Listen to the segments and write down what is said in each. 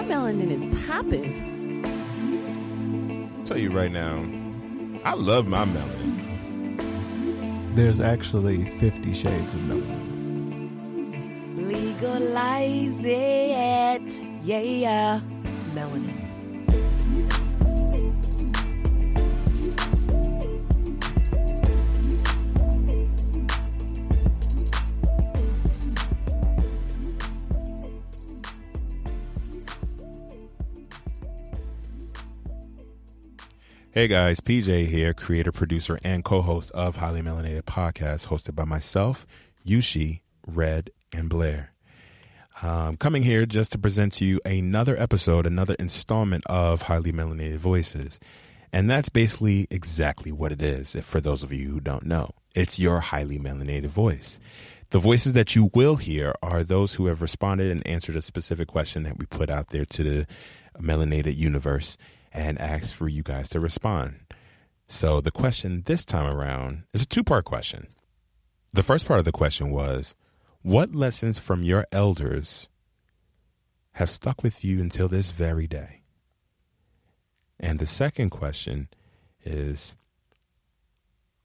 melanin is popping. I'll tell you right now, I love my melanin. There's actually 50 shades of melanin. Legalize it. Yeah. Melanin. Hey guys, PJ here, creator, producer, and co-host of Highly Melanated Podcast, hosted by myself, Yushi, Red, and Blair. Coming here just to present to you another episode, another installment of Highly Melanated Voices. And that's basically exactly what it is, if for those of you who don't know. It's your highly melanated voice. The voices that you will hear are those who have responded and answered a specific question that we put out there to the melanated universe and asked for you guys to respond. So the question this time around is a two-part question. The first part of the question was, what lessons from your elders have stuck with you until this very day? And the second question is,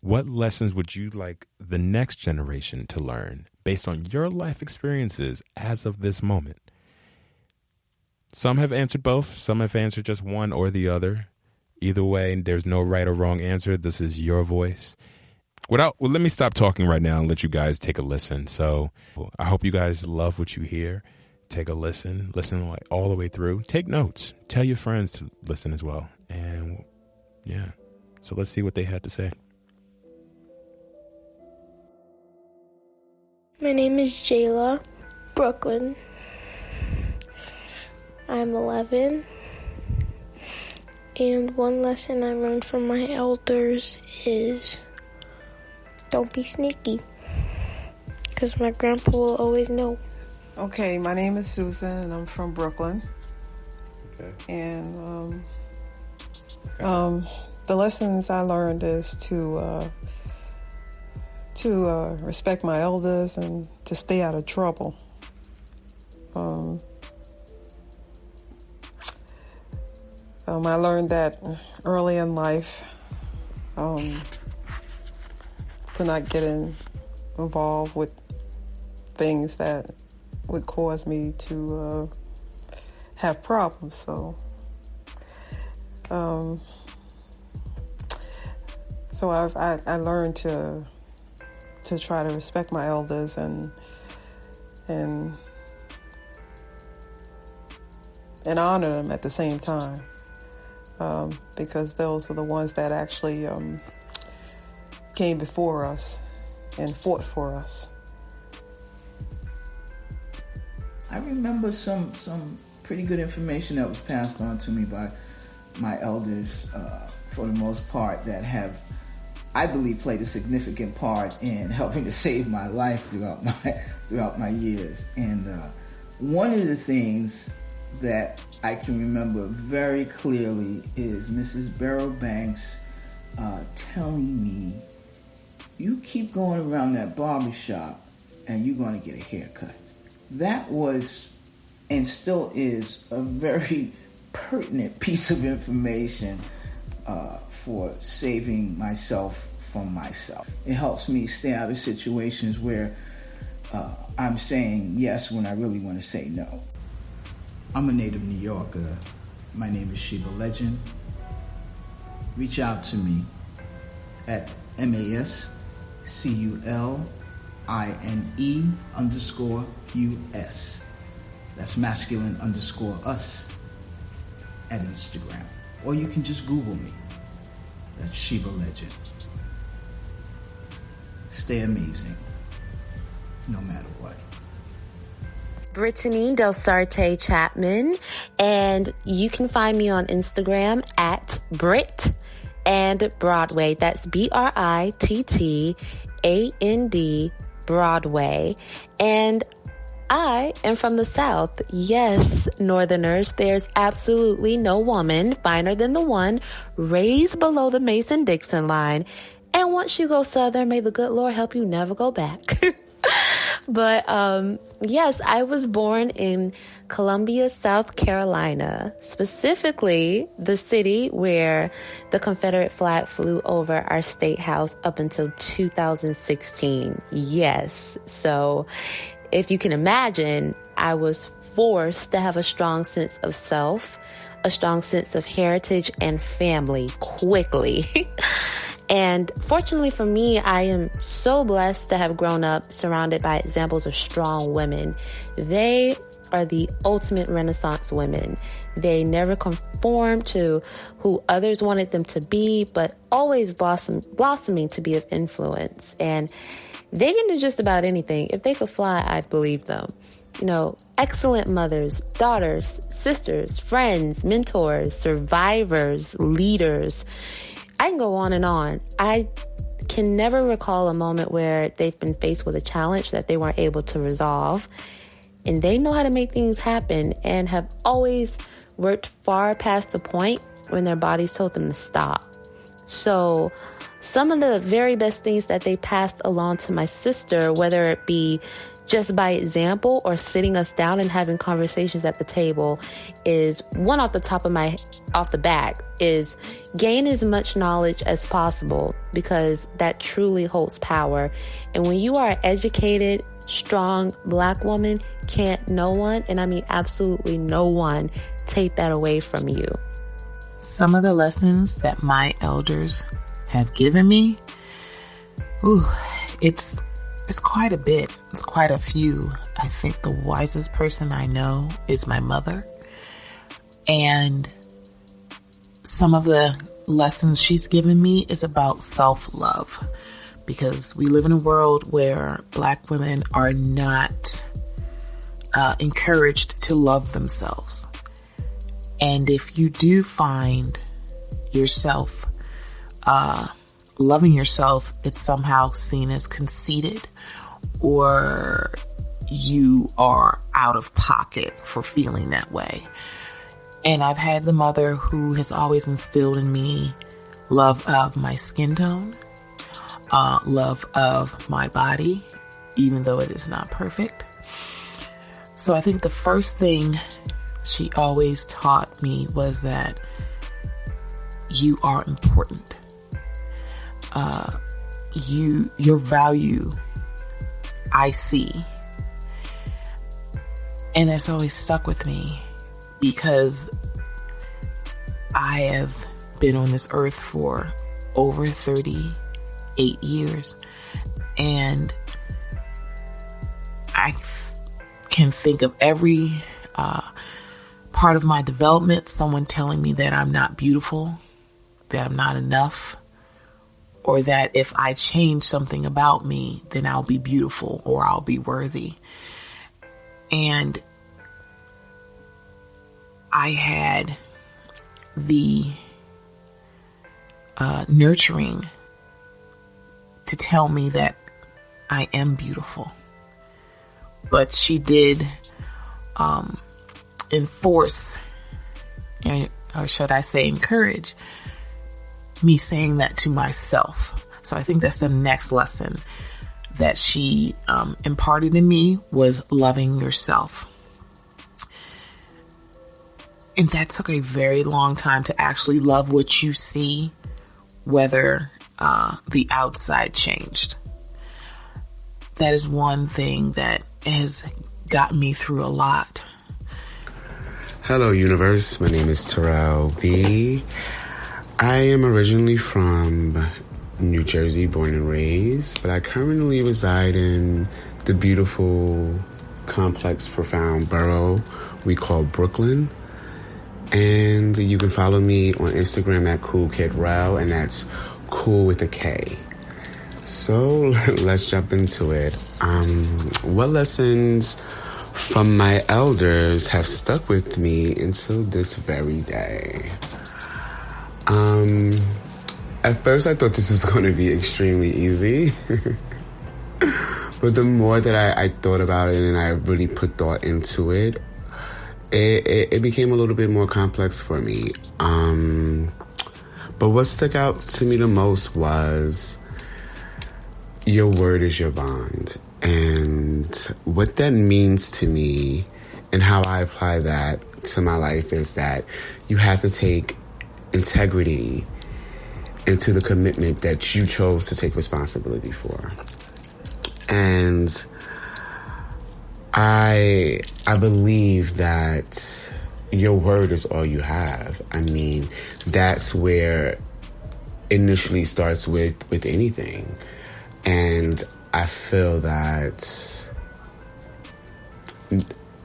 what lessons would you like the next generation to learn based on your life experiences as of this moment? Some have answered both. Some have answered just one or the other. Either way, there's no right or wrong answer. This is your voice. Let me stop talking right now and let you guys take a listen. So I hope you guys love what you hear. Take a listen like all the way through. Take notes. Tell your friends to listen as well. And yeah, so let's see what they had to say. My name is Jayla, Brooklyn. I'm 11, and one lesson I learned from my elders is don't be sneaky, because my grandpa will always know. Okay, my name is Susan, and I'm from Brooklyn. Okay. And the lessons I learned is to respect my elders and to stay out of trouble. I learned that early in life, to not get involved with things that would cause me to have problems. So I learned to try to respect my elders and honor them at the same time. Because those are the ones that actually came before us and fought for us. I remember some pretty good information that was passed on to me by my elders, for the most part, that have, I believe, played a significant part in helping to save my life throughout my years. And one of the things that I can remember very clearly is Mrs. Barrow Banks telling me, you keep going around that barber shop and you're going to get a haircut. That was and still is a very pertinent piece of information for saving myself from myself. It helps me stay out of situations where I'm saying yes when I really want to say no. I'm a native New Yorker. My name is Sheba Legend. Reach out to me at MASCULINE_US. That's masculine_us at Instagram. Or you can just Google me. That's Sheba Legend. Stay amazing, no matter what. Brittany Del Sarte Chapman, and you can find me on Instagram at Brit and Broadway. That's BRITTAND Broadway. And I am from the South. Yes, Northerners, there's absolutely no woman finer than the one raised below the Mason-Dixon line. And once you go Southern, may the good Lord help you never go back. But yes, I was born in Columbia, South Carolina, specifically the city where the Confederate flag flew over our state house up until 2016. Yes. So if you can imagine, I was forced to have a strong sense of self, a strong sense of heritage and family quickly. And fortunately for me, I am so blessed to have grown up surrounded by examples of strong women. They are the ultimate Renaissance women. They never conformed to who others wanted them to be, but always blossoming to be of influence. And they can do just about anything. If they could fly, I'd believe them. You know, excellent mothers, daughters, sisters, friends, mentors, survivors, leaders. I can go on and on. I can never recall a moment where they've been faced with a challenge that they weren't able to resolve. And they know how to make things happen and have always worked far past the point when their bodies told them to stop. So some of the very best things that they passed along to my sister, whether it be just by example or sitting us down and having conversations at the table, is one off the bat is gain as much knowledge as possible, because that truly holds power. And when you are an educated, strong Black woman, can't no one, and I mean absolutely no one, take that away from you. Some of the lessons that my elders have given me, it's quite a bit. It's quite a few. I think the wisest person I know is my mother. And some of the lessons she's given me is about self-love, because we live in a world where Black women are not encouraged to love themselves. And if you do find yourself loving yourself, it's somehow seen as conceited, or you are out of pocket for feeling that way. And I've had the mother who has always instilled in me love of my skin tone, love of my body, even though it is not perfect. So I think the first thing she always taught me was that you are important. Your value, I see. And that's always stuck with me, because I have been on this earth for over 38 years, and I can think of every part of my development, someone telling me that I'm not beautiful, that I'm not enough, or that if I change something about me, then I'll be beautiful or I'll be worthy. And I had the nurturing to tell me that I am beautiful. But she did enforce, or should I say encourage, me saying that to myself. So I think that's the next lesson that she imparted in me, was loving yourself. And that took a very long time to actually love what you see, whether the outside changed. That is one thing that has gotten me through a lot. Hello, universe. My name is Terrell B. I am originally from New Jersey, born and raised, but I currently reside in the beautiful, complex, profound borough we call Brooklyn. And you can follow me on Instagram at CoolKidRel, and that's cool with a K. So let's jump into it. What lessons from my elders have stuck with me until this very day? At first I thought this was going to be extremely easy. But the more that I thought about it and I really put thought into it, it became a little bit more complex for me. But what stuck out to me the most was, your word is your bond. And what that means to me and how I apply that to my life is that you have to take integrity into the commitment that you chose to take responsibility for. And I believe that your word is all you have. I mean, that's where initially starts with anything. And I feel that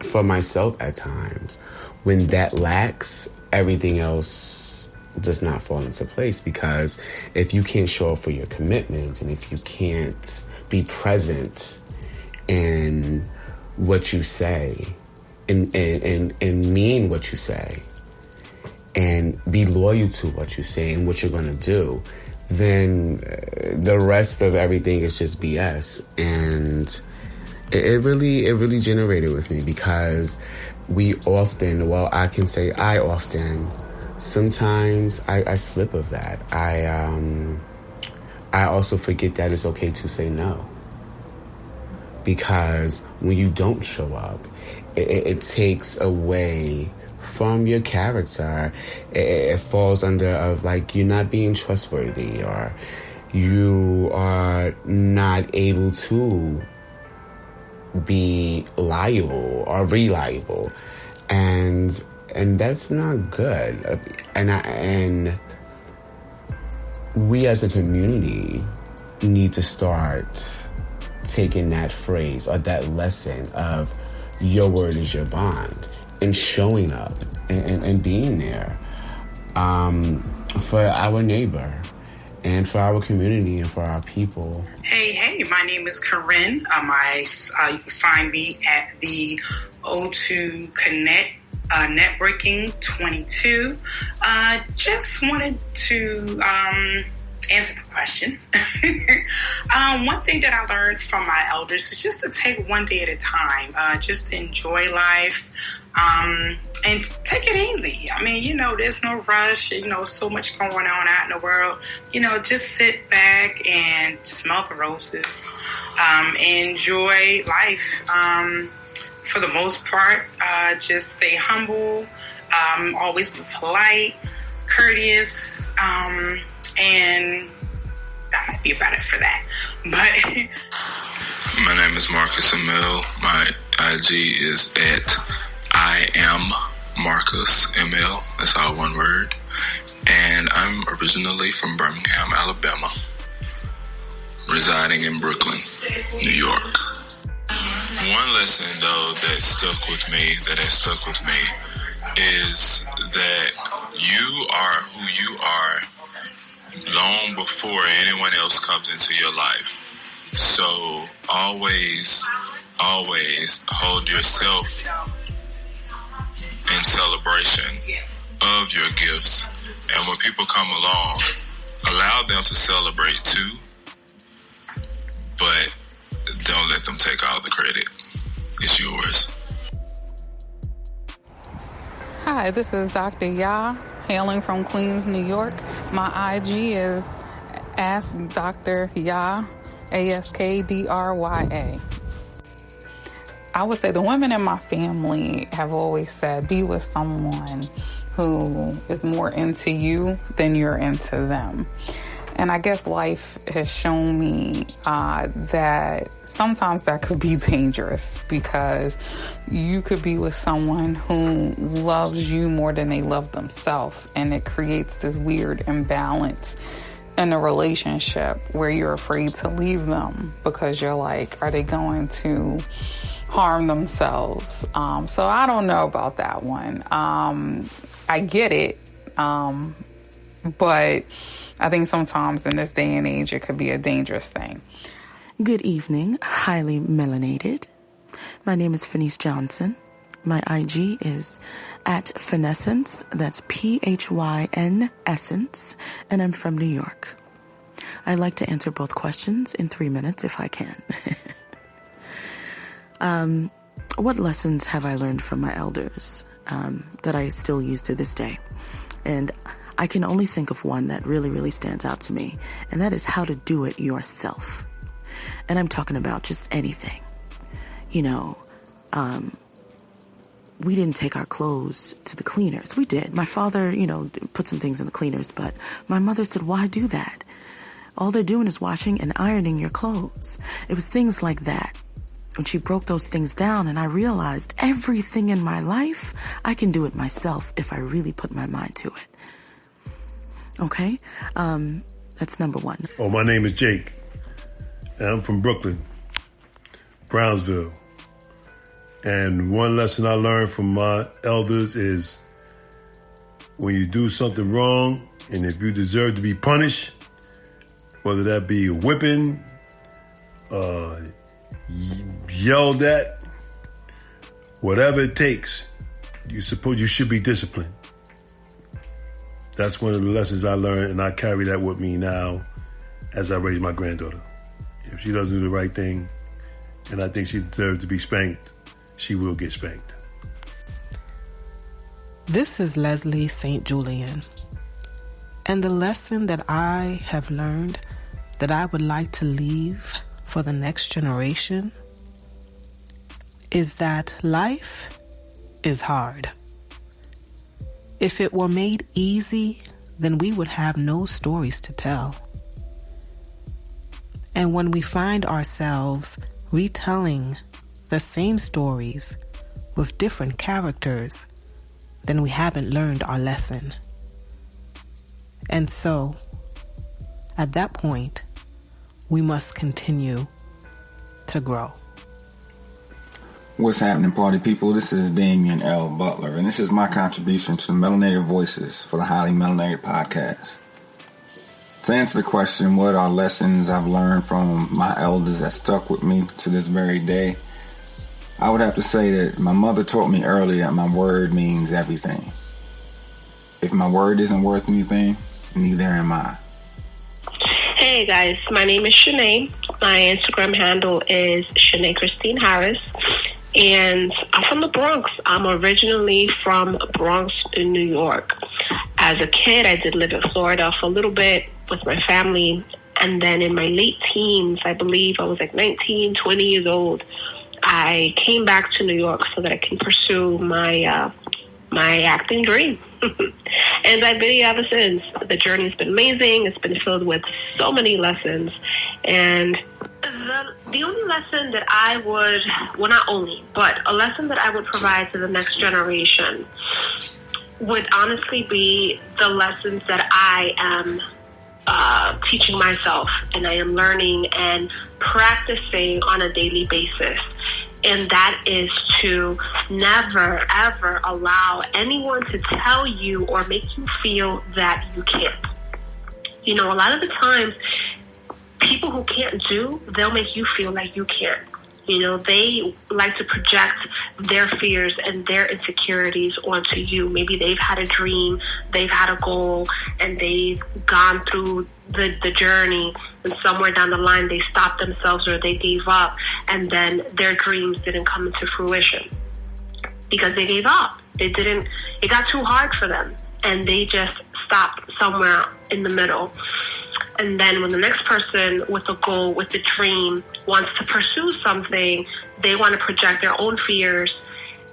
for myself at times, when that lacks, everything else does not fall into place. Because if you can't show up for your commitment, and if you can't be present in what you say and mean what you say and be loyal to what you say and what you're going to do, then the rest of everything is just BS. And it really generated with me, because I often, sometimes I slip of that. I also forget that it's okay to say no. Because when you don't show up, it takes away from your character. It falls under of like you're not being trustworthy, or you are not able to be liable or reliable, and that's not good. And we as a community need to start taking that phrase or that lesson of your word is your bond, and showing up and being there for our neighbor and for our community and for our people. Hey, my name is Corinne. You can find me at the O2 Connect Networking 22. Just wanted to answer the question. One thing that I learned from my elders is just to take one day at a time, just to enjoy life, and take it easy. I mean, there's no rush, so much going on out in the world. Just sit back and smell the roses, enjoy life. For the most part, just stay humble, always be polite, courteous, and that might be about it for that. But my name is Marcus Emil. My IG is at I am Marcus Emil. That's all one word. And I'm originally from Birmingham, Alabama, residing in Brooklyn, New York. One lesson, though, that has stuck with me is that you are who you are long before anyone else comes into your life. So always hold yourself in celebration of your gifts. And when people come along, allow them to celebrate too, but don't let them take all the credit. It's yours. Hi, this is Dr. Ya, hailing from Queens, New York. My IG is Ask Dr. Ya, ASKDRYA. I would say the women in my family have always said, be with someone who is more into you than you're into them. And I guess life has shown me that sometimes that could be dangerous, because you could be with someone who loves you more than they love themselves. And it creates this weird imbalance in a relationship where you're afraid to leave them because you're like, are they going to harm themselves? So I don't know about that one. I get it. But I think sometimes in this day and age, it could be a dangerous thing. Good evening, highly melanated. My name is Fenice Johnson. My IG is at Finessence. That's PHYN Essence. And I'm from New York. I like to answer both questions in 3 minutes if I can. What lessons have I learned from my elders that I still use to this day? And I can only think of one that really, really stands out to me, and that is how to do it yourself. And I'm talking about just anything. You know, we didn't take our clothes to the cleaners. We did. My father, you know, put some things in the cleaners, but my mother said, why do that? All they're doing is washing and ironing your clothes. It was things like that. When she broke those things down, and I realized everything in my life, I can do it myself if I really put my mind to it. Okay? That's number one. Oh, my name is Jake, and I'm from Brooklyn, Brownsville. And one lesson I learned from my elders is when you do something wrong, and if you deserve to be punished, whether that be a whipping, yelled at, whatever it takes, you should be disciplined. That's one of the lessons I learned, and I carry that with me now as I raise my granddaughter. If she doesn't do the right thing, and I think she deserves to be spanked, she will get spanked. This is Leslie St. Julian, and the lesson that I have learned that I would like to leave for the next generation is that life is hard. If it were made easy, then we would have no stories to tell. And when we find ourselves retelling the same stories with different characters, then we haven't learned our lesson. And so, at that point, we must continue to grow. What's happening, party people? This is Damian L. Butler, and this is my contribution to the Melanated Voices for the Highly Melanated Podcast. To answer the question, what are lessons I've learned from my elders that stuck with me to this very day, I would have to say that my mother taught me early that my word means everything. If my word isn't worth anything, neither am I. Hey guys, my name is Shanae. My Instagram handle is Shanae Christine Harris, and I'm from the Bronx. I'm originally from Bronx in New York. As a kid, I did live in Florida for a little bit with my family, and then in my late teens, I believe I was like 19, 20 years old, I came back to New York so that I can pursue my acting dream. And I've been here ever since. The journey's been amazing. It's been filled with so many lessons. And the only lesson that I would, well, not only, but a lesson that I would provide to the next generation would honestly be the lessons that I am teaching myself, and I am learning and practicing on a daily basis. And that is to never, ever allow anyone to tell you or make you feel that you can't. You know, a lot of the times, people who can't do, they'll make you feel like you can't. You know, they like to project their fears and their insecurities onto you. Maybe they've had a dream, they've had a goal, and they've gone through the journey, and somewhere down the line they stopped themselves or they gave up, and then their dreams didn't come into fruition because they gave up. It got too hard for them, and they just stopped somewhere in the middle. And then when the next person with a goal, with a dream, wants to pursue something, they want to project their own fears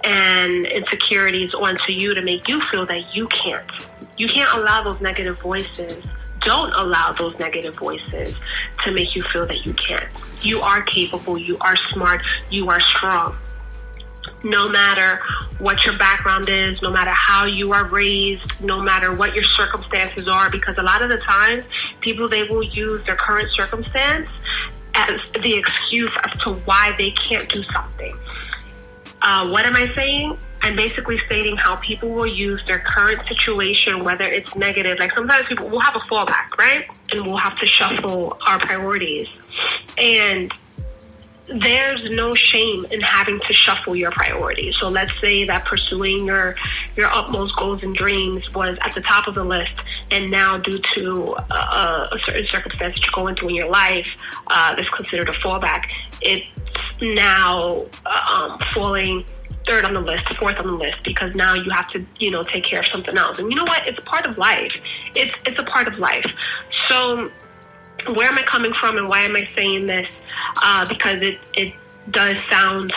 and insecurities onto you to make you feel that you can't. You can't allow those negative voices. Don't allow those negative voices to make you feel that you can't. You are capable. You are smart. You are strong. No matter what your background is, no matter how you are raised, no matter what your circumstances are, because a lot of the times people, they will use their current circumstance as the excuse as to why they can't do something. What am I saying? I'm basically stating how people will use their current situation, whether it's negative. Like sometimes people will have a fallback, right? And we'll have to shuffle our priorities. And there's no shame in having to shuffle your priorities. So let's say that pursuing your utmost goals and dreams was at the top of the list, and now due to a certain circumstance that you're going through in your life that's considered a fallback, it's now falling third on the list, fourth on the list, because now you have to, take care of something else. And you know what? It's part of life. It's a part of life. So where am I coming from and why am I saying this? Because it does sound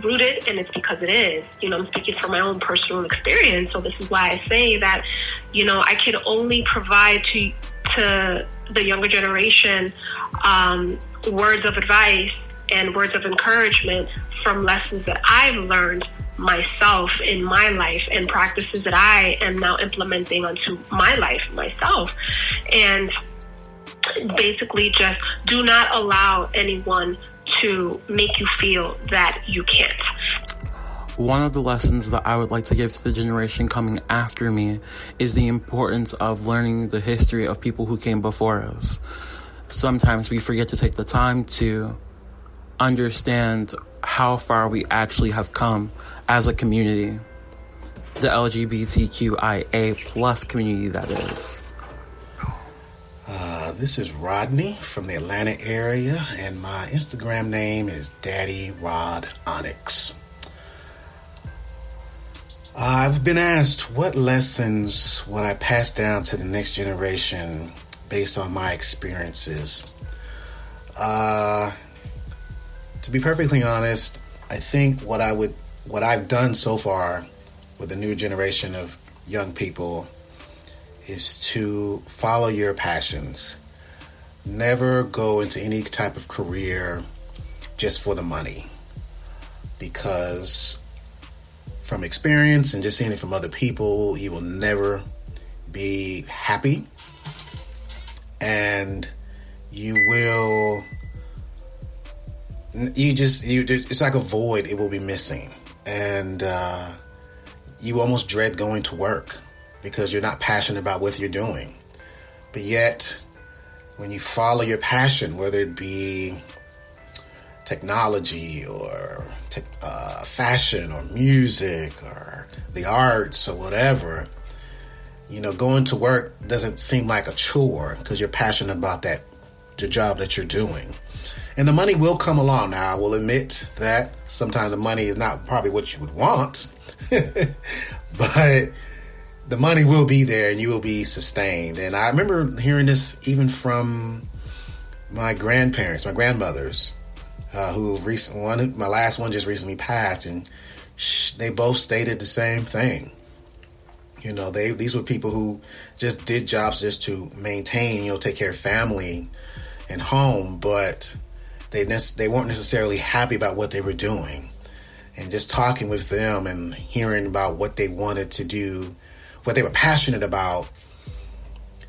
rooted, and it's because it is. I'm speaking from my own personal experience, so this is why I say that, I can only provide to the younger generation words of advice and words of encouragement from lessons that I've learned myself in my life and practices that I am now implementing onto my life myself. And basically just do not allow anyone to make you feel that you can't. One of the lessons that I would like to give to the generation coming after me is the importance of learning the history of people who came before us. Sometimes we forget to take the time to understand how far we actually have come as a community. The LGBTQIA plus community, that is. This is Rodney from the Atlanta area, and my Instagram name is Daddy Rod Onyx. I've been asked what lessons would I pass down to the next generation based on my experiences. To be perfectly honest, I think what I've done so far with the new generation of young people is to follow your passions. Never go into any type of career just for the money, because from experience and just seeing it from other people, you will never be happy, and it's like a void it will be missing, and you almost dread going to work because you're not passionate about what you're doing. But yet, when you follow your passion, whether it be technology or fashion or music or the arts or whatever, going to work doesn't seem like a chore because you're passionate about the job that you're doing. And the money will come along. Now, I will admit that sometimes the money is not probably what you would want, but the money will be there and you will be sustained. And I remember hearing this even from my grandmothers, my last one just recently passed, and they both stated the same thing. These were people who just did jobs just to maintain, take care of family and home, but they weren't necessarily happy about what they were doing. And just talking with them and hearing about what they wanted to do, what they were passionate about,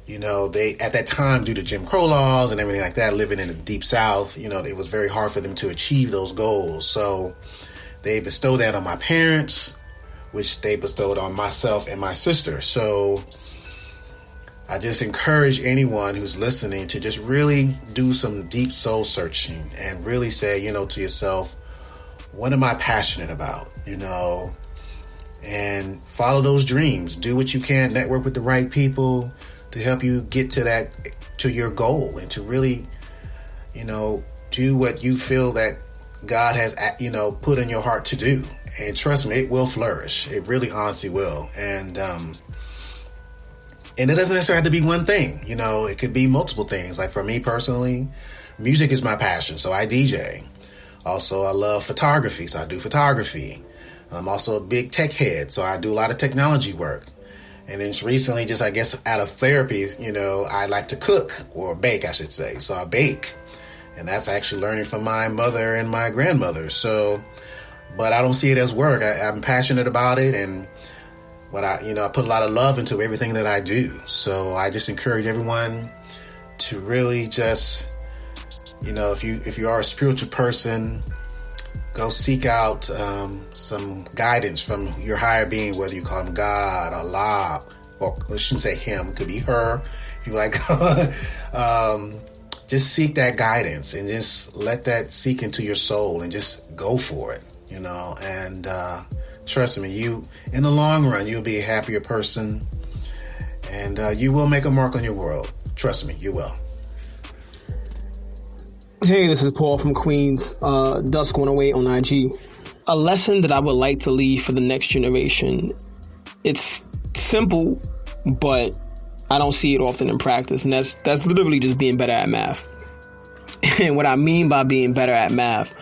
they at that time, due to Jim Crow laws and everything like that, living in the deep South, it was very hard for them to achieve those goals. So they bestowed that on my parents, which they bestowed on myself and my sister. So I just encourage anyone who's listening to just really do some deep soul searching and really say, to yourself, what am I passionate about? And follow those dreams. Do what you can, network with the right people to help you get to your goal, and to really, do what you feel that God has, put in your heart to do. And trust me, it will flourish. It really honestly will. And it doesn't necessarily have to be one thing. It could be multiple things. Like for me personally, music is my passion, so I DJ. Also, I love photography, so I do photography. I'm also a big tech head, so I do a lot of technology work. And then recently, just I guess out of therapy, I like to cook, or bake, I should say. So I bake. And that's actually learning from my mother and my grandmother. So, but I don't see it as work. I'm passionate about it, and I put a lot of love into everything that I do. So I just encourage everyone to really just, if you are a spiritual person, go seek out some guidance from your higher being, whether you call him God, Allah, or I shouldn't say him, it could be her, if you like. Just seek that guidance and just let that seek into your soul and just go for it, and trust me, in the long run, you'll be a happier person, and you will make a mark on your world. Trust me, you will. Hey, this is Paul from Queens, Dusk108 on IG. A lesson that I would like to leave for the next generation. It's simple, but I don't see it often in practice, and that's literally just being better at math. And what I mean by being better at math,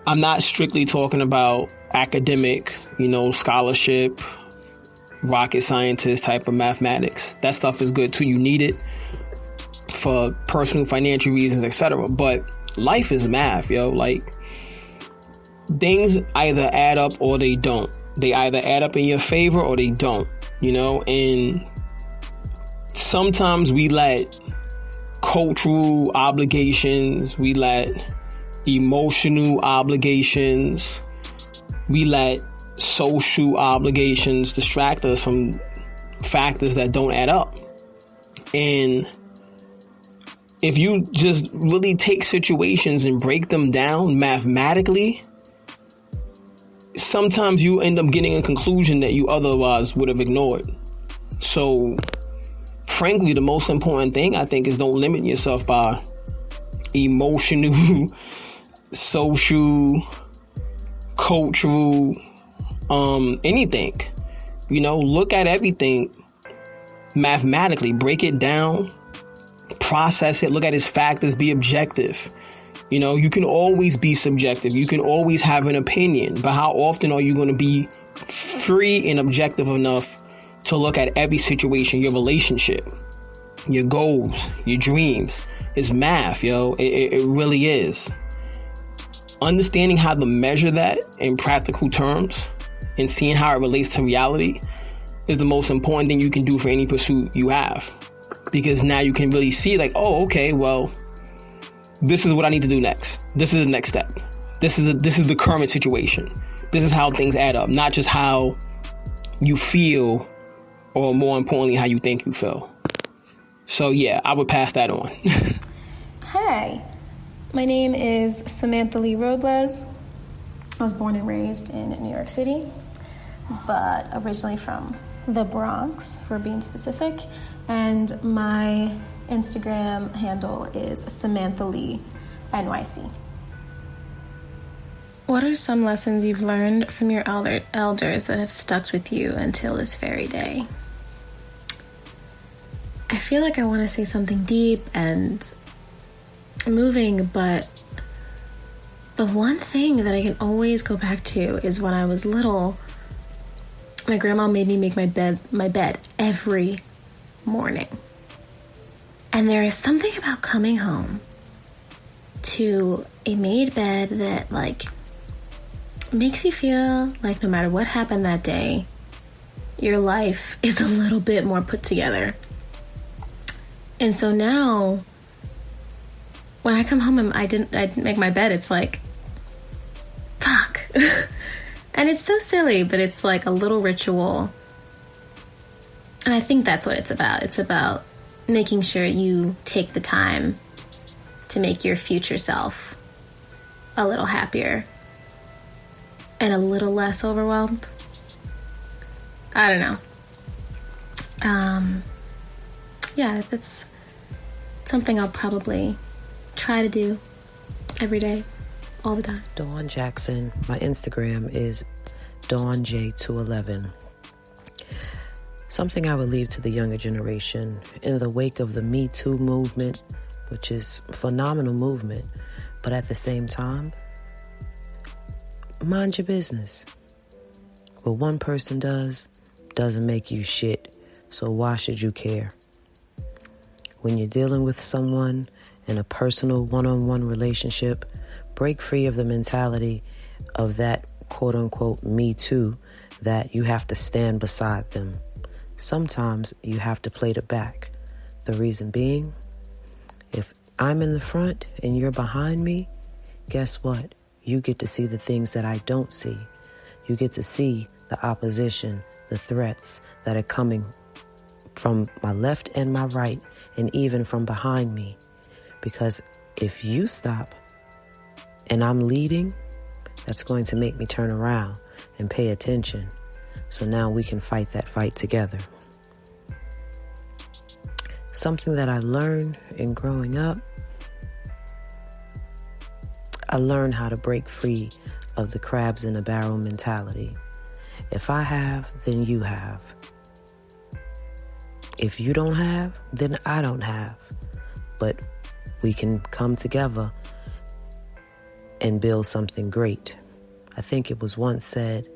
I'm not strictly talking about academic, scholarship, rocket scientist type of mathematics. That stuff is good too. You need it for personal financial reasons, etc. But life is math, yo. Like, things either add up or they don't. They either add up in your favor or they don't, and sometimes we let cultural obligations, we let emotional obligations, we let social obligations distract us from factors that don't add up. And if you just really take situations and break them down mathematically, sometimes you end up getting a conclusion that you otherwise would have ignored. So, frankly, the most important thing, I think, is don't limit yourself by emotional, social, cultural, anything. Look at everything mathematically, break it down, process it, look at its factors, be objective. You can always be subjective. You can always have an opinion, but how often are you going to be free and objective enough to look at every situation, your relationship, your goals, your dreams? It's math, yo. It really is. Understanding how to measure that in practical terms and seeing how it relates to reality is the most important thing you can do for any pursuit you have. Because now you can really see, like, oh, okay, well, this is what I need to do next. This is the next step. This is the current situation. This is how things add up, not just how you feel, or more importantly, how you think you feel. So yeah, I would pass that on. Hi, my name is Samantha Lee Robles. I was born and raised in New York City, but originally from the Bronx, for being specific. And my Instagram handle is Samantha Lee NYC. What are some lessons you've learned from your elders that have stuck with you until this very day? I feel like I want to say something deep and moving, but the one thing that I can always go back to is when I was little, my grandma made me make my bed every morning. And there is something about coming home to a made bed that, like, makes you feel like no matter what happened that day, your life is a little bit more put together. And so now, when I come home and I didn't make my bed, it's like, fuck. And it's so silly, but it's like a little ritual. And I think that's what it's about. It's about making sure you take the time to make your future self a little happier and a little less overwhelmed. I don't know. Yeah, that's something I'll probably try to do every day, all the time. Dawn Jackson. My Instagram is DawnJ211. Something I would leave to the younger generation in the wake of the Me Too movement, which is a phenomenal movement, but at the same time, mind your business. What one person does doesn't make you shit, so why should you care? When you're dealing with someone in a personal one-on-one relationship, break free of the mentality of that quote-unquote Me Too, that you have to stand beside them. Sometimes you have to play the back. The reason being, if I'm in the front and you're behind me, guess what? You get to see the things that I don't see. You get to see the opposition, the threats that are coming from my left and my right, and even from behind me. Because if you stop and I'm leading, that's going to make me turn around and pay attention. So now we can fight that fight together. Something that I learned in growing up, I learned how to break free of the crabs in a barrel mentality. If I have, then you have. If you don't have, then I don't have. But we can come together and build something great. I think it was once said,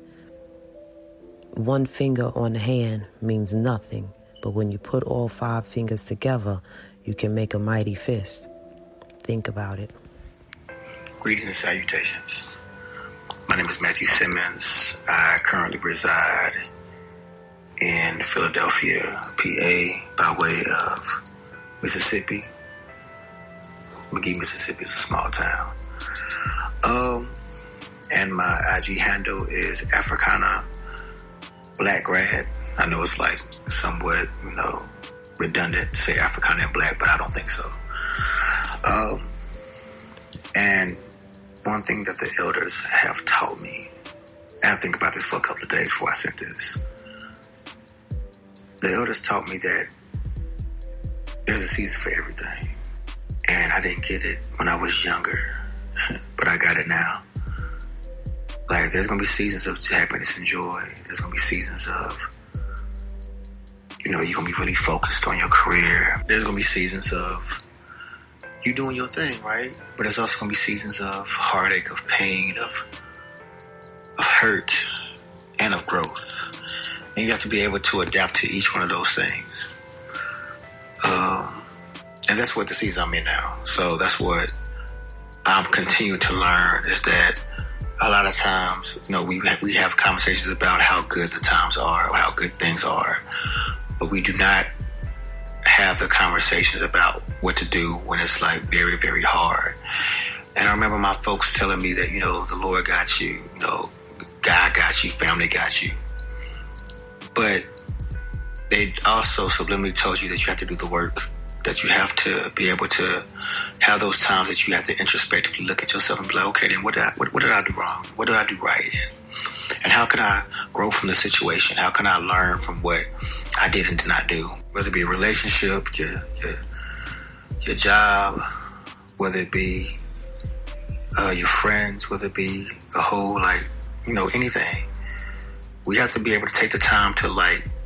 one finger on the hand means nothing, but when you put all 5 fingers together, you can make a mighty fist. Think about it. Greetings and salutations. My name is Matthew Simmons. I currently reside in Philadelphia, PA, by way of Mississippi. McGee, Mississippi is a small town. And my IG handle is Africana Black Grad. I know it's like somewhat, redundant to say Africana and Black, but I don't think so. And one thing that the elders have taught me, and I think about this for a couple of days before I sent this. The elders taught me that there's a season for everything. And I didn't get it when I was younger, but I got it now. Like, there's going to be seasons of happiness and joy. There's going to be seasons of, you're going to be really focused on your career. There's going to be seasons of you doing your thing, right? But there's also going to be seasons of heartache, of pain, of hurt, and of growth. And you have to be able to adapt to each one of those things. And that's what the season I'm in now. So that's what I'm continuing to learn, is that a lot of times, we have conversations about how good the times are or how good things are, but we do not have the conversations about what to do when it's like very, very hard. And I remember my folks telling me that, the Lord got you, God got you, family got you. But they also subliminally told you that you have to do the work, that you have to be able to have those times that you have to introspectively look at yourself and be like, okay, then what did I do wrong? What did I do right? And how can I grow from the situation? How can I learn from what I did and did not do? Whether it be a relationship, your job, whether it be your friends, whether it be a whole, anything. We have to be able to take the time to,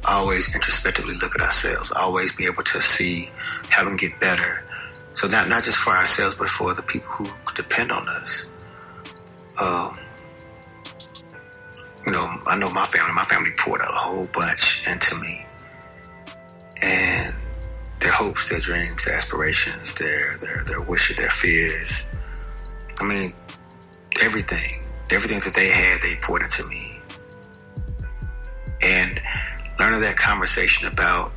always introspectively look at ourselves, always be able to see how we can get better. So not just for ourselves, but for the people who depend on us. I know my family poured out a whole bunch into me. And their hopes, their dreams, their aspirations, their wishes, their fears. I mean, everything that they had, they poured into me. And learning that conversation about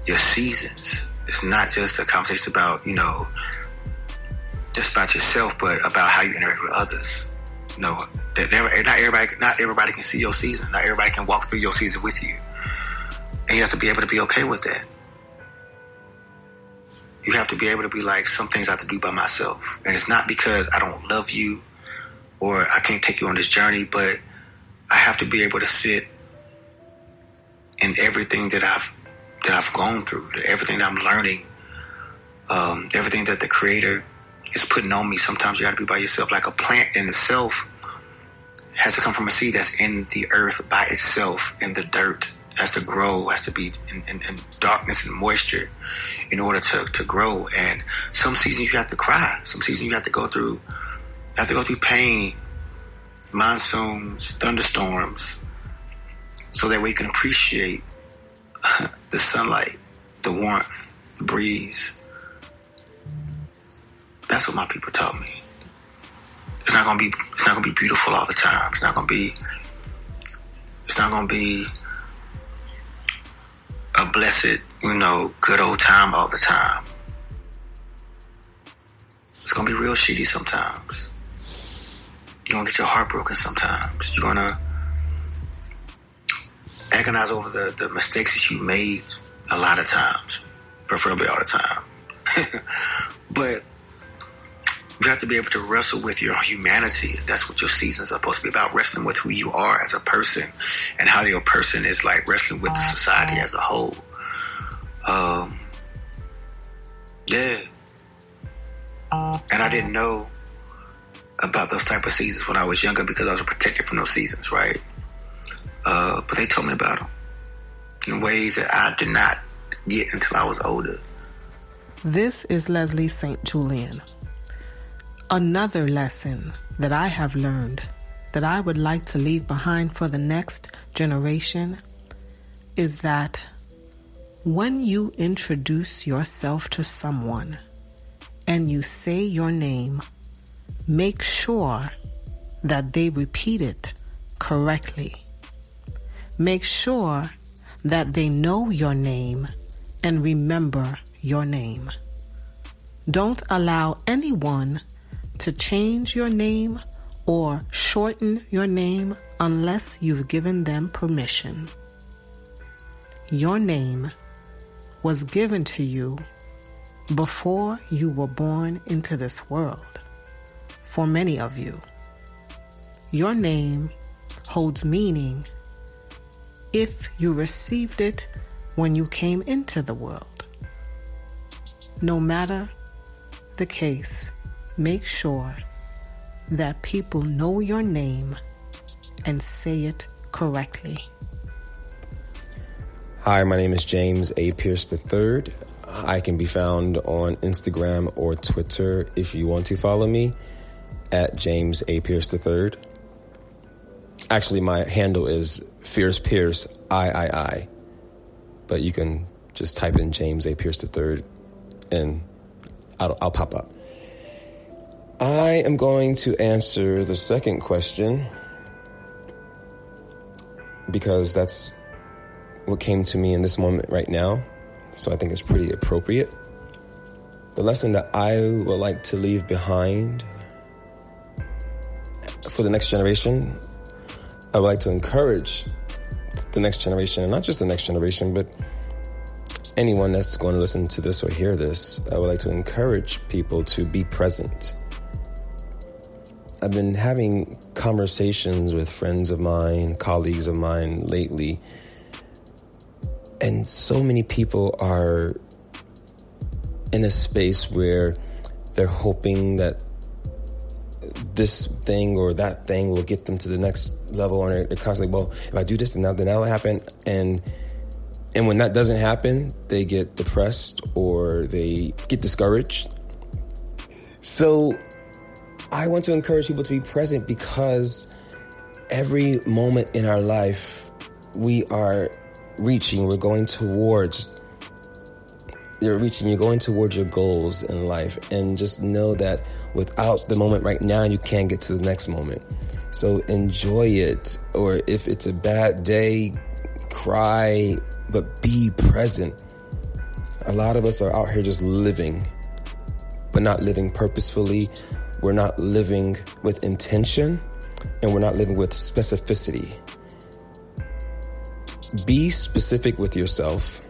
your seasons. It's not just a conversation about, just about yourself, but about how you interact with others. That not everybody can see your season. Not everybody can walk through your season with you. And you have to be able to be okay with that. You have to be able to be like, some things I have to do by myself. And it's not because I don't love you or I can't take you on this journey, but I have to be able to sit in everything that I've gone through, everything that I'm learning, everything that the Creator is putting on me. Sometimes you got to be by yourself. Like a plant in itself has to come from a seed that's in the earth by itself, in the dirt, has to grow, has to be in darkness and moisture in order to grow. And some seasons you have to cry. Some seasons you have to go through pain, monsoons, thunderstorms, so that way you can appreciate the sunlight, the warmth, the breeze. That's what my people taught me. It's not gonna be beautiful all the time. It's not gonna be a blessed, good old time all the time. It's gonna be real shitty sometimes. You're gonna get your heart broken sometimes. You're gonna agonize over the mistakes that you made a lot of times, preferably all the time. But you have to be able to wrestle with your humanity. That's what your seasons are supposed to be about, wrestling with who you are as a person and how your person is like wrestling with the society as a whole. And I didn't know about those type of seasons when I was younger because I was protected from those seasons, right? But they told me about them in ways that I did not get until I was older. This is Leslie St. Julian. Another lesson that I have learned that I would like to leave behind for the next generation is that when you introduce yourself to someone and you say your name, make sure that they repeat it correctly. Make sure that they know your name and remember your name. Don't allow anyone to change your name or shorten your name unless you've given them permission. Your name was given to you before you were born into this world. For many of you, your name holds meaning if you received it when you came into the world. No matter the case, make sure that people know your name and say it correctly. Hi, my name is James A. Pierce III. I can be found on Instagram or Twitter if you want to follow me at James A. Pierce III. Actually, my handle is Fierce Pierce III. But you can just type in James A. Pierce III and I'll pop up. I am going to answer the second question because that's what came to me in this moment right now. So I think it's pretty appropriate. The lesson that I would like to leave behind for the next generation, I would like to encourage the next generation, and not just the next generation, but anyone that's going to listen to this or hear this, I would like to encourage people to be present. I've been having conversations with friends of mine, colleagues of mine lately, and so many people are in a space where they're hoping that this thing or that thing will get them to the next level, and they're constantly, well, if I do this, then that'll happen. And when that doesn't happen, they get depressed or they get discouraged. So I want to encourage people to be present because every moment in our life we are reaching, you're going towards your goals in life, and just know that without the moment right now, you can't get to the next moment. So enjoy it, or if it's a bad day, cry, but be present. A lot of us are out here just living, but not living purposefully. We're not living with intention, and we're not living with specificity. Be specific with yourself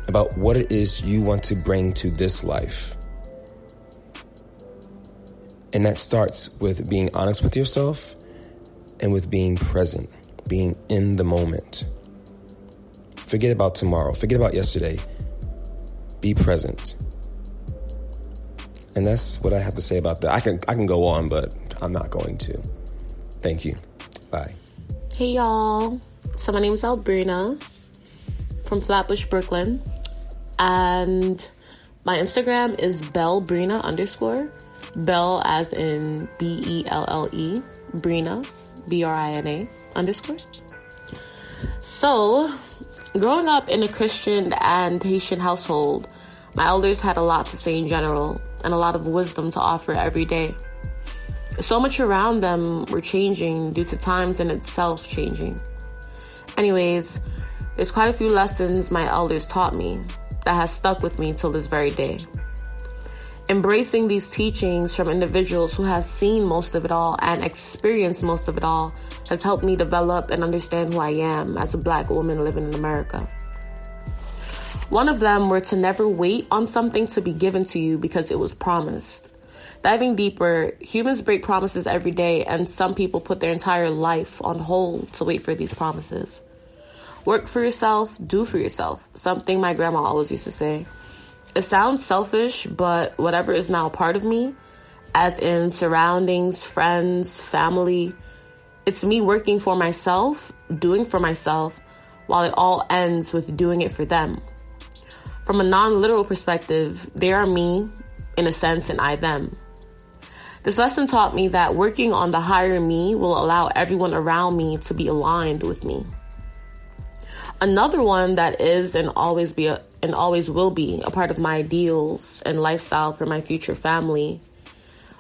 about what it is you want to bring to this life. And that starts with being honest with yourself and with being present, being in the moment. Forget about tomorrow. Forget about yesterday. Be present. And that's what I have to say about that. I can go on, but I'm not going to. Thank you. Bye. Hey, y'all. So my name is Albrina from Flatbush, Brooklyn. And my Instagram is bellbrina_. Bell as in BELLE. Brina, BRINA _ So, growing up in a Christian and Haitian household, my elders had a lot to say in general and a lot of wisdom to offer every day. So much around them were changing due to times in itself changing. Anyways, there's quite a few lessons my elders taught me that has stuck with me till this very day. Embracing these teachings from individuals who have seen most of it all and experienced most of it all has helped me develop and understand who I am as a Black woman living in America. One of them were to never wait on something to be given to you because it was promised. Diving deeper, humans break promises every day, and some people put their entire life on hold to wait for these promises. Work for yourself, do for yourself, something my grandma always used to say. It sounds selfish, but whatever is now a part of me, as in surroundings, friends, family, it's me working for myself, doing for myself, while it all ends with doing it for them. From a non-literal perspective, they are me, in a sense, and I them. This lesson taught me that working on the higher me will allow everyone around me to be aligned with me. Another one that is and always will be a part of my ideals and lifestyle for my future family,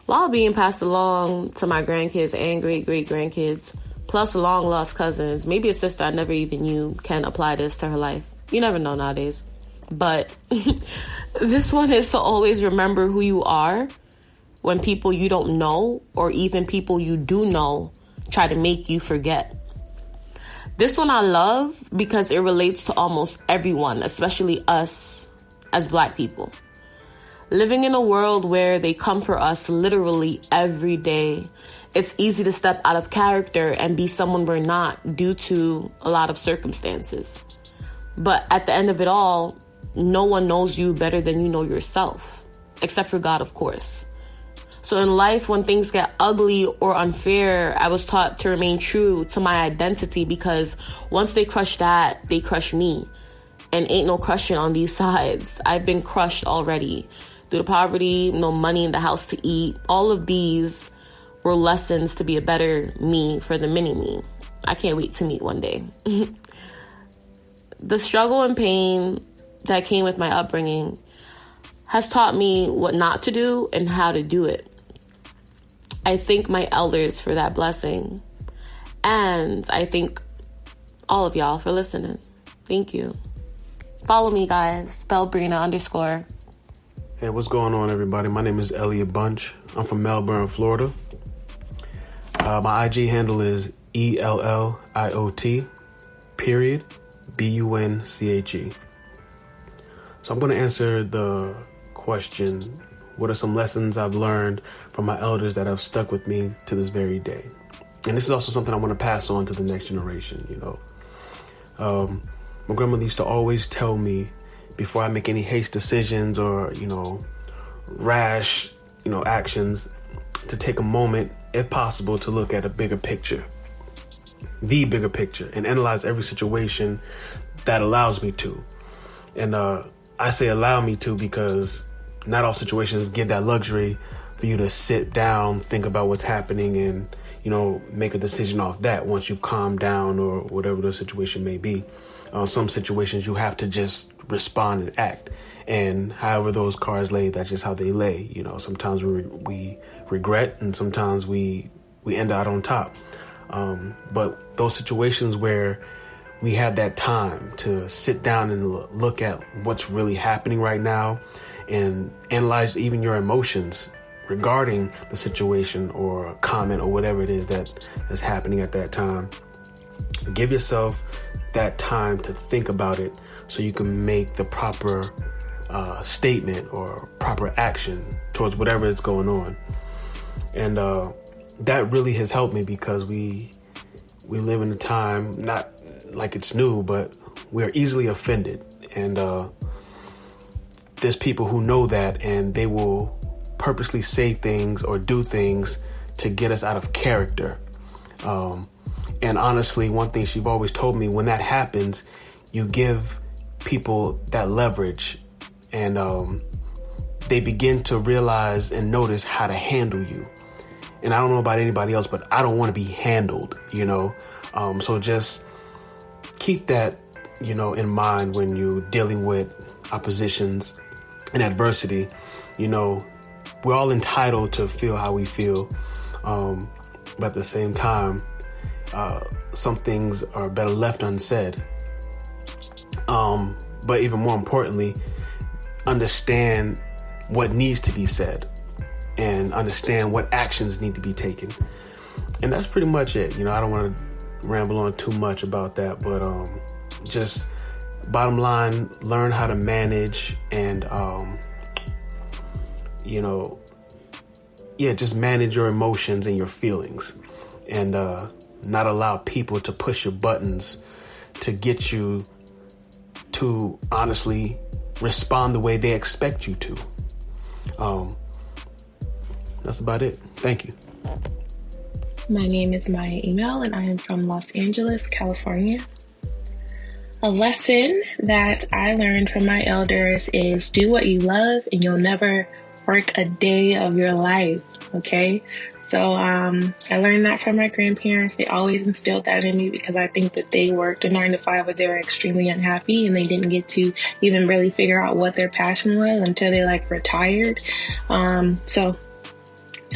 while being passed along to my grandkids and great-great-grandkids, plus long-lost cousins, maybe a sister I never even knew can apply this to her life. You never know nowadays. But this one is to always remember who you are when people you don't know, or even people you do know, try to make you forget. This one I love because it relates to almost everyone, especially us as Black people. Living in a world where they come for us literally every day, it's easy to step out of character and be someone we're not due to a lot of circumstances. But at the end of it all, no one knows you better than you know yourself, except for God, of course. So in life, when things get ugly or unfair, I was taught to remain true to my identity, because once they crush that, they crush me. And ain't no crushing on these sides. I've been crushed already. Due to poverty, no money in the house to eat. All of these were lessons to be a better me for the mini me. I can't wait to meet one day. The struggle and pain that came with my upbringing has taught me what not to do and how to do it. I thank my elders for that blessing. And I thank all of y'all for listening. Thank you. Follow me, guys. Bellbrina_. Hey, what's going on, everybody? My name is Elliot Bunch. I'm from Melbourne, Florida. My IG handle is ELLIOT, period, BUNCHE. So I'm going to answer the question, what are some lessons I've learned from my elders that have stuck with me to this very day? And this is also something I want to pass on to the next generation, you know. My grandmother used to always tell me, before I make any hasty decisions or, rash, actions, to take a moment, if possible, to look at a bigger picture, the bigger picture, and analyze every situation that allows me to. And I say allow me to because not all situations give that luxury for you to sit down, think about what's happening, and, make a decision off that once you've calmed down or whatever the situation may be. Some situations you have to just respond and act. And however those cards lay, that's just how they lay. Sometimes we regret, and sometimes we end out on top. But those situations where we have that time to sit down and look at what's really happening right now and analyze even your emotions regarding the situation or comment or whatever it is that is happening at that time. Give yourself that time to think about it so you can make the proper statement or proper action towards whatever is going on. And that really has helped me because we live in a time, not like it's new, but we're easily offended. And there's people who know that, and they will purposely say things or do things to get us out of character. And honestly, one thing she's always told me, when that happens, you give people that leverage, and they begin to realize and notice how to handle you. And I don't know about anybody else, but I don't want to be handled, so just keep that, in mind when you're dealing with oppositions and adversity. We're all entitled to feel how we feel, but at the same time, some things are better left unsaid. But even more importantly, understand what needs to be said and understand what actions need to be taken. And that's pretty much it. I don't want to ramble on too much about that, but just bottom line, learn how to manage and, just manage your emotions and your feelings, and not allow people to push your buttons to get you to honestly respond the way they expect you to. That's about it. Thank you. My name is Maya Email, and I am from Los Angeles, California. A lesson that I learned from my elders is do what you love and you'll never work a day of your life. Okay. So, I learned that from my grandparents. They always instilled that in me because I think that they worked a 9 to 5, but they were extremely unhappy and they didn't get to even really figure out what their passion was until they retired. So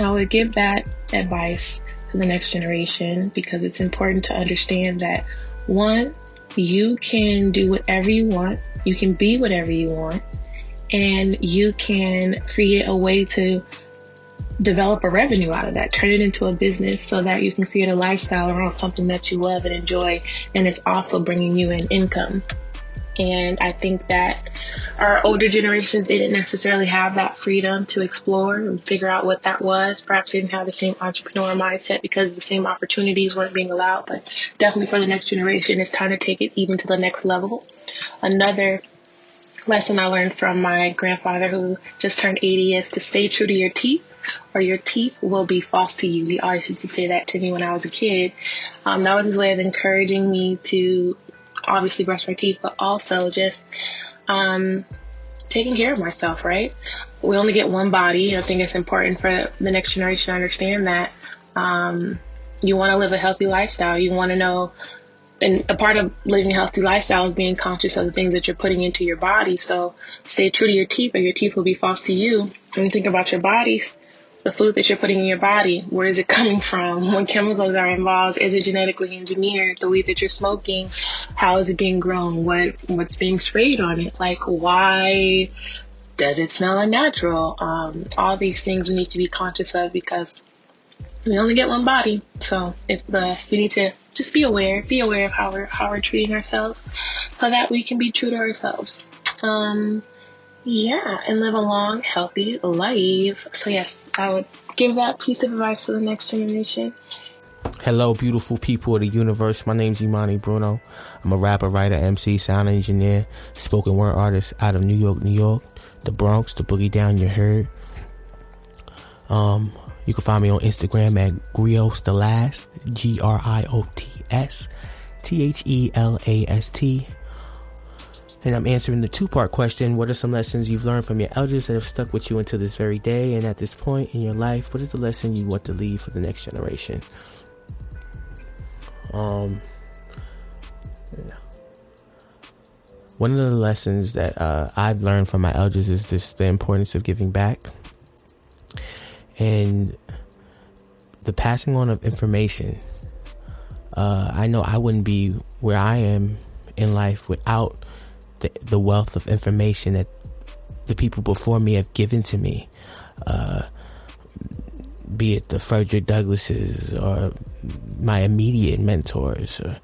I would give that advice to the next generation because it's important to understand that, one, you can do whatever you want. You can be whatever you want, and you can create a way to develop a revenue out of that, turn it into a business so that you can create a lifestyle around something that you love and enjoy, and it's also bringing you an income. And I think that our older generations didn't necessarily have that freedom to explore and figure out what that was. Perhaps they didn't have the same entrepreneur mindset because the same opportunities weren't being allowed, but definitely for the next generation, it's time to take it even to the next level. Another lesson I learned from my grandfather, who just turned 80, is to stay true to your teeth, or your teeth will be false to you. He always used to say that to me when I was a kid. That was his way of encouraging me to obviously brush my teeth, but also just taking care of myself, right? We only get one body. I think it's important for the next generation to understand that you want to live a healthy lifestyle. You want to know, and a part of living a healthy lifestyle is being conscious of the things that you're putting into your body. So stay true to your teeth, or your teeth will be false to you. When you think about your bodies, the food that you're putting in your body, where is it coming from? What chemicals are involved? Is it genetically engineered? The weed that you're smoking, how is it being grown? What's being sprayed on it? Why does it smell unnatural? All these things we need to be conscious of because we only get one body. So we need to just be aware of how we're treating ourselves so that we can be true to ourselves. And live a long, healthy life. So yes, I would give that piece of advice to the next generation. Hello, beautiful people of the universe. My name's Imani Bruno. I'm a rapper, writer, MC, sound engineer, spoken word artist out of New York, the Bronx, the boogie down you heard. You can find me on Instagram at Grios the Last, GRIOTS THELAST. And I'm answering the 2-part question. What are some lessons you've learned from your elders that have stuck with you until this very day? And at this point in your life, what is the lesson you want to leave for the next generation? One of the lessons that I've learned from my elders is the importance of giving back. And the passing on of information. I know I wouldn't be where I am in life without the wealth of information that the people before me have given to me, be it the Frederick Douglasses or my immediate mentors, or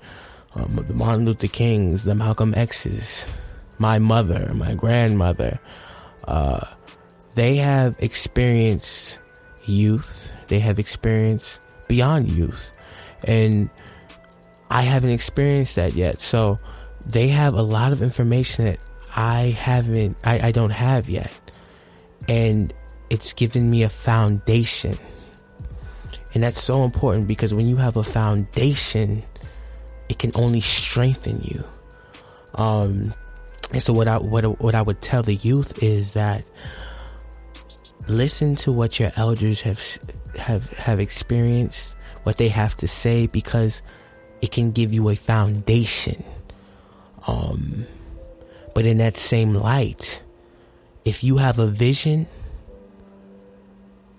the Martin Luther Kings, the Malcolm X's, my mother, my grandmother. They have experienced youth. They have experienced beyond youth, and I haven't experienced that yet. So they have a lot of information that I don't have yet. And it's given me a foundation. And that's so important because when you have a foundation, it can only strengthen you. And so what I would tell the youth is that listen to what your elders have experienced, what they have to say, because it can give you a foundation. But in that same light, if you have a vision,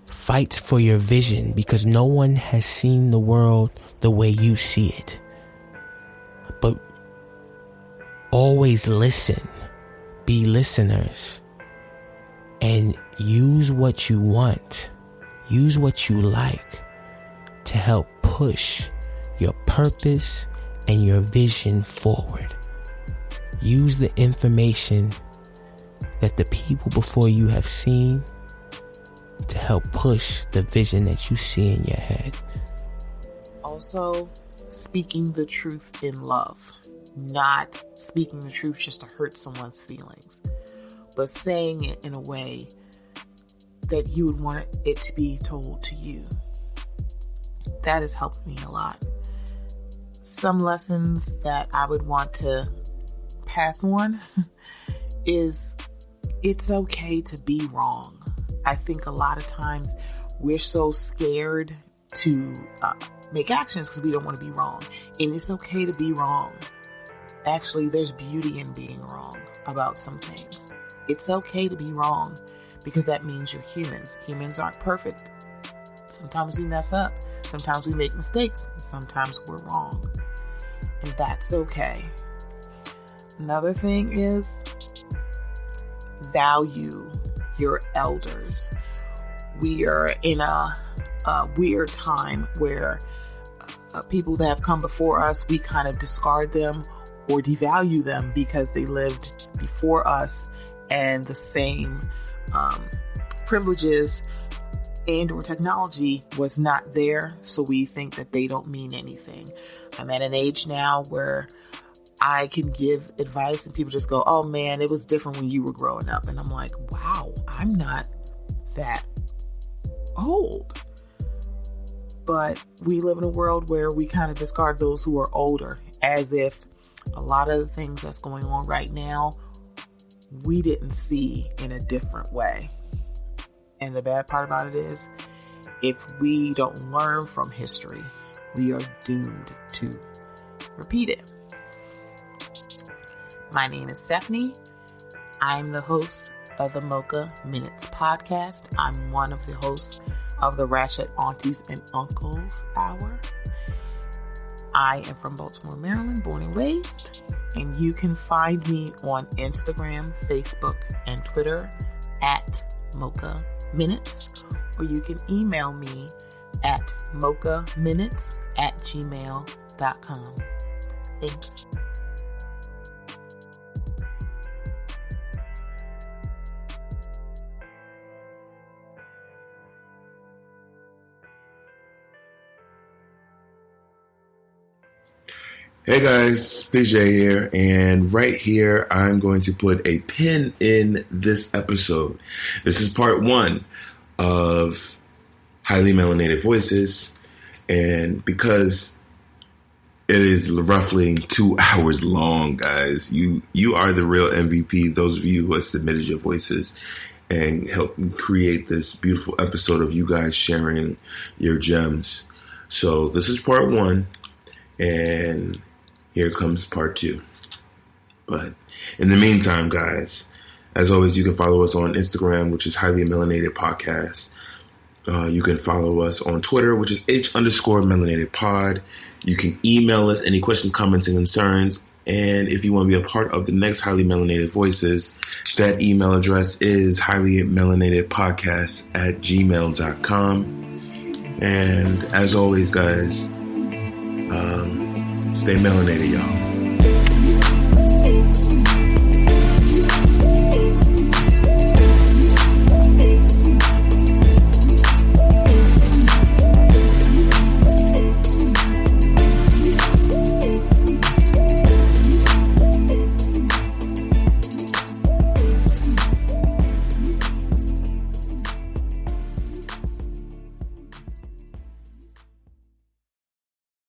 fight for your vision, because no one has seen the world the way you see it. But always listen, be listeners, and use what you want, use what you like to help push your purpose and your vision forward. Use the information that the people before you have seen to help push the vision that you see in your head. Also, speaking the truth in love. Not speaking the truth just to hurt someone's feelings, but saying it in a way that you would want it to be told to you. That has helped me a lot. Some lessons that I would want to pass on is it's okay to be wrong. I think a lot of times we're so scared to make actions because we don't want to be wrong. And it's okay to be wrong. Actually, there's beauty in being wrong about some things. It's okay to be wrong because that means you're humans. Humans aren't perfect. Sometimes we mess up. Sometimes we make mistakes. Sometimes we're wrong. And that's okay. Another thing is value your elders. We are in a weird time where people that have come before us, we kind of discard them or devalue them because they lived before us and the same privileges and or technology was not there, so we think that they don't mean anything. I'm at an age now where I can give advice and people just go, oh man, it was different when you were growing up. And I'm like, wow, I'm not that old. But we live in a world where we kind of discard those who are older, as if a lot of the things that's going on right now, we didn't see in a different way. And the bad part about it is, if we don't learn from history, we are doomed to repeat it. My name is Stephanie. I'm the host of the Mocha Minutes podcast. I'm one of the hosts of the Ratchet Aunties and Uncles Hour. I am from Baltimore, Maryland, born and raised. And you can find me on Instagram, Facebook, and Twitter at Mocha Minutes. Or you can email me at mochaminutes@gmail.com. Thanks. Hey guys, PJ here, and right here I'm going to put a pin in this episode. This is part 1 of Highly Melanated Voices, and because it is roughly 2 hours long, guys, you are the real MVP, those of you who have submitted your voices and helped create this beautiful episode of you guys sharing your gems. So this is part 1, and here comes part 2. But in the meantime, guys, as always, you can follow us on Instagram, which is Highly Melanated Podcast. You can follow us on Twitter, which is H_Melanated You can email us any questions, comments, and concerns. And if you want to be a part of the next Highly Melanated Voices, that email address is highlymelanatedpodcast@gmail.com. And as always, guys, stay melanated, y'all.